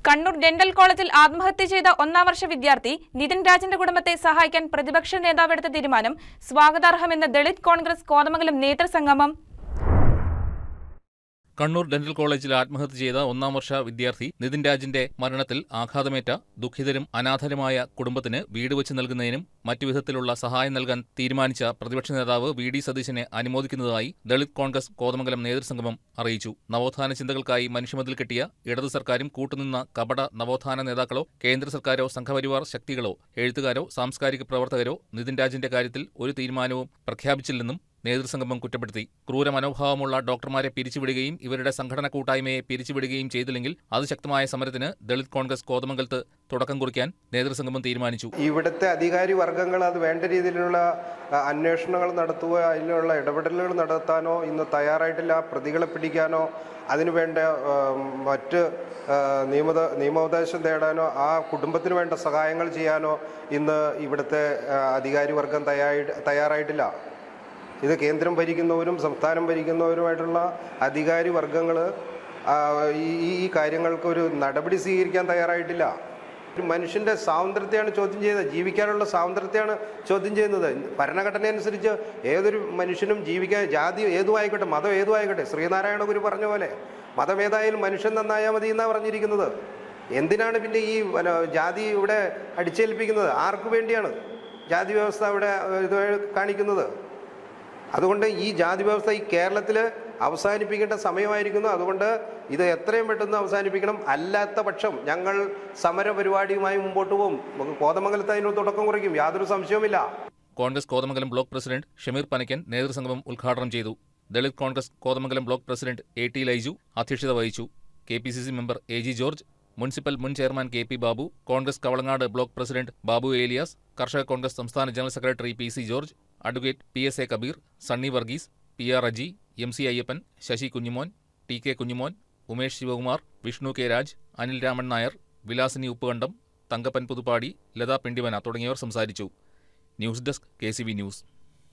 Kannur dental കോളേജിൽ ആത്മഹത്യ ചെയ്ത ഒന്നാം വർഷ വിദ്യാർത്ഥി നിതിൻ രാജിന്റെ കുടുംബത്തെ സഹായിക്കാൻ പ്രതിപക്ഷ നേതാവെടുത്ത തീരുമാനം സ്വാഗതാർഹമെന്ന് ദളിത് കോൺഗ്രസ് കോതമംഗലം നേതൃസംഗമം. കണ്ണൂർ ഡെന്റൽ കോളേജിൽ ആത്മഹത്യ ചെയ്ത ഒന്നാം വർഷ വിദ്യാർത്ഥി നിതിൻ രാജിന്റെ മരണത്തിൽ ആഘാതമേറ്റ ദുഃഖിതരും അനാഥരുമായ കുടുംബത്തിന് വീട് വെച്ച് നൽകുന്നതിനും മറ്റു വിധത്തിലുള്ള സഹായം നൽകാൻ തീരുമാനിച്ച പ്രതിപക്ഷ നേതാവ് വി.ഡി. സതീശനെ അനുമോദിക്കുന്നതായി ദളിത് കോൺഗ്രസ് കോതമംഗലം നേതൃസംഗമം അറിയിച്ചു. നവോത്ഥാന ചിന്തകൾക്കായി മനുഷ്യമതിൽ കെട്ടിയ ഇടതു സർക്കാരും കൂട്ടുനിന്ന കപട നവോത്ഥാന നേതാക്കളോ കേന്ദ്ര സർക്കാരോ സംഘപരിവാർ ശക്തികളോ എഴുത്തുകാരോ സാംസ്കാരിക പ്രവർത്തകരോ നിതിൻ രാജിന്റെ കാര്യത്തിൽ ഒരു തീരുമാനവും പ്രഖ്യാപിച്ചില്ലെന്നും നേതൃസംഗമം കുറ്റപ്പെടുത്തി. ക്രൂര മനോഭാവമുള്ള ഡോക്ടർമാരെ പിരിച്ചുവിടുകയും ഇവരുടെ സംഘടന കൂട്ടായ്മയെ പിരിച്ചുവിടുകയും ചെയ്തില്ലെങ്കിൽ അതിശക്തമായ സമരത്തിന് ദളിത് കോൺഗ്രസ് കോതമംഗലത്ത് തുടക്കം കുറിക്കാൻ നേതൃസംഗമം തീരുമാനിച്ചു. ഇവിടുത്തെ അധികാരി വർഗ്ഗങ്ങൾ അത് വേണ്ട രീതിയിലുള്ള അന്വേഷണങ്ങൾ നടത്തുക, അതിനുള്ള ഇടപെടലുകൾ നടത്താനോ ഇന്ന് തയ്യാറായിട്ടില്ല. പ്രതികളെ പിടിക്കാനോ അതിനുവേണ്ട മറ്റ് നിയമോപദേശം തേടാനോ ആ കുടുംബത്തിന് വേണ്ട സഹായങ്ങൾ ചെയ്യാനോ ഇന്ന് ഇവിടുത്തെ അധികാരി വർഗം തയ്യാറായിട്ടില്ല. ഇത് കേന്ദ്രം ഭരിക്കുന്നവരും സംസ്ഥാനം ഭരിക്കുന്നവരുമായിട്ടുള്ള അധികാരി വർഗങ്ങൾ ഈ കാര്യങ്ങൾക്ക് ഒരു നടപടി സ്വീകരിക്കാൻ തയ്യാറായിട്ടില്ല. മനുഷ്യൻ്റെ സ്വാതന്ത്ര്യത്തെയാണ് ചോദ്യം ചെയ്യുന്നത്, ജീവിക്കാനുള്ള സ്വാതന്ത്ര്യത്തെയാണ് ചോദ്യം ചെയ്യുന്നത്. ഭരണഘടന അനുസരിച്ച് ഏതൊരു മനുഷ്യനും ജീവിക്കാൻ, ജാതി ഏതുമായിക്കോട്ടെ, മതം ഏതുമായിക്കോട്ടെ, ശ്രീനാരായണ ഗുരു പറഞ്ഞ പോലെ മതം ഏതായാലും മനുഷ്യൻ നന്നായാൽ മതി എന്നാണ് പറഞ്ഞിരിക്കുന്നത്. എന്തിനാണ് പിന്നെ ഈ ജാതി ഇവിടെ അടിച്ചേൽപ്പിക്കുന്നത്? ആർക്കു വേണ്ടിയാണ് ജാതി വ്യവസ്ഥ ഇവിടെ ഇത് കാണിക്കുന്നത്? അതുകൊണ്ട് ഈ ജാതി വ്യവസ്ഥ ഈ കേരളത്തിൽ അവസാനിപ്പിക്കേണ്ട സമയമായിരിക്കുന്നു. അതുകൊണ്ട് ഇത് എത്രയും പെട്ടെന്ന് അവസാനിപ്പിക്കണം. അല്ലാത്ത പക്ഷം ഞങ്ങൾ സമര പരിപാടിയുമായി മുമ്പോട്ട് പോകും. കോതമംഗലത്ത് അതിന് തുടക്കം കുറിക്കും, യാതൊരു സംശയവുമില്ല. കോൺഗ്രസ് കോതമംഗലം ബ്ലോക്ക് പ്രസിഡന്റ് ഷമീർ പനക്കൻ നേതൃസംഗമം ഉദ്ഘാടനം ചെയ്തു. Dalit Congress Kothamangalam block president A.T. Laiju അധ്യക്ഷത വഹിച്ചു. KPCC member A.G. George, municipal മുൻ chairman K.P. Babu, Congress Kavalangad block president Babu Elias, കർഷക കോൺഗ്രസ് സംസ്ഥാന general secretary P.C. George, advocate P.S.A. Kabeer, Sunny Varghese, P.R. Aji, M.C. Ayyappan, Sasi Kunjumon, T.K. Kunjumon, Umesh Sivakumar, Vishnu K. Raj, Anil Raman Nair, Vilasini Uppukandam, Thankappan Puthuppadi, Lata പിണ്ടിവന തുടങ്ങിയവർ സംസാരിച്ചു. News desk KCV news.